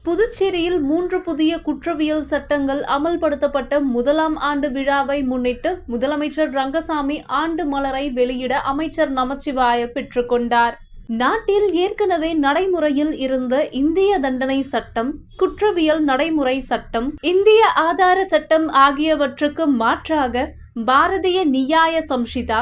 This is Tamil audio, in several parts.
புதுச்சேரியில் 3 புதிய குற்றவியல் சட்டங்கள் அமல்படுத்தப்பட்ட முதலாம் ஆண்டு விழாவை முன்னிட்டு முதலமைச்சர் ரங்கசாமி ஆண்டு மலரை வெளியிட அமைச்சர் நமச்சிவாய பெற்றுக்கொண்டார். நாட்டில் ஏற்கனவே நடைமுறையில் இருந்த இந்திய தண்டனை சட்டம், குற்றவியல் நடைமுறை சட்டம், இந்திய ஆதார சட்டம் ஆகியவற்றுக்கு மாற்றாக பாரதிய நியாய சம்ஹிதா,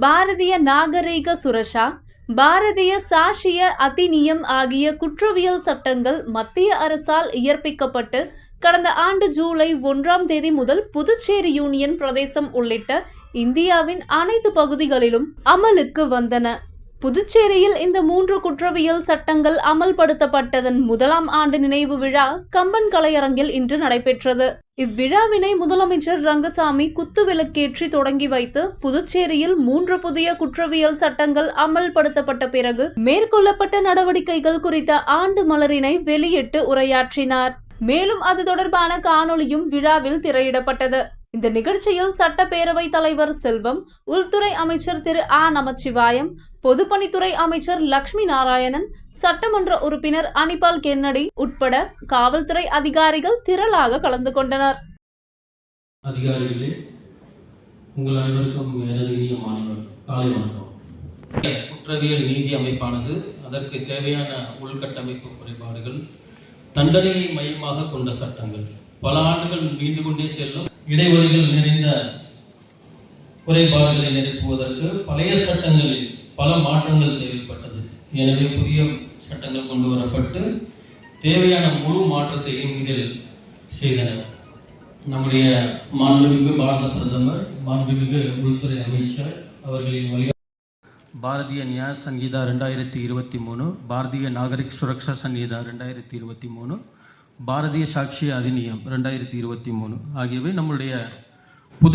பாரதிய நாகரிக சுரக்ஷா, பாரதிய சாட்சிய அதிநியம் ஆகிய குற்றவியல் சட்டங்கள் மத்திய அரசால் இயற்பிக்கப்பட்டு கடந்த ஆண்டு ஜூலை 1ஆம் தேதி முதல் புதுச்சேரி யூனியன் பிரதேசம் உள்ளிட்ட இந்தியாவின் அனைத்து பகுதிகளிலும் அமலுக்கு வந்தன. புதுச்சேரியில் இந்த 3 குற்றவியல் சட்டங்கள் அமல்படுத்தப்பட்டதன் முதலாம் ஆண்டு நினைவு விழா கம்பன் கலையரங்கில் இன்று நடைபெற்றது. இவ்விழாவினை முதலமைச்சர் ரங்கசாமி குத்துவிளக்கேற்றி தொடங்கி வைத்து புதுச்சேரியில் 3 புதிய குற்றவியல் சட்டங்கள் அமல்படுத்தப்பட்ட பிறகு மேற்கொள்ளப்பட்ட நடவடிக்கைகள் குறித்த ஆண்டு மலரினை வெளியிட்டு உரையாற்றினார். மேலும் அது தொடர்பான காணொளியும் விழாவில் திரையிடப்பட்டது. இந்த நிகழ்ச்சியில் சட்டப்பேரவை தலைவர் செல்வம், உள்துறை அமைச்சர் திரு ஆ. நமச்சிவாயம், பொதுப்பணித்துறை அமைச்சர் லட்சுமி நாராயணன், சட்டமன்ற உறுப்பினர் அனிபால் கென்னடி உட்பட காவல்துறை அதிகாரிகள் திரளாக கலந்து கொண்டனர். அதிகாரிகளே, உங்கள் அனைவருக்கும் எனது இனிய காலை வணக்கம். குற்றவியல் நீதி அமைப்பானது அதற்கு தேவையான உள்கட்டமைப்பு குறைபாடுகள், தண்டனையை மையமாக கொண்ட சட்டங்கள், பல ஆண்டுகள் நீண்டு கொண்டே செல்லும் இடைவெளிகள் நிறைந்த குறைபாடுகளை நிரப்புவதற்கு பழைய சட்டங்களில் பல மாற்றங்கள் தேவைப்பட்டது. எனவே புதிய சட்டங்கள் கொண்டு வரப்பட்டு தேவையான முழு மாற்றத்தையும் இதில் செய்தனர். நம்முடைய மாண்புமிகு பாரத பிரதமர், மாண்புமிகு உள்துறை அமைச்சர் அவர்களின் வழி பாரதிய நியாய சங்கீதா 2023, பாரதிய நாகரிக் சுரக்ஷா சங்கீதா 2023, பாரதிய சாட்சிய அதிநியம் 2023 ஆகியவை நம்முடைய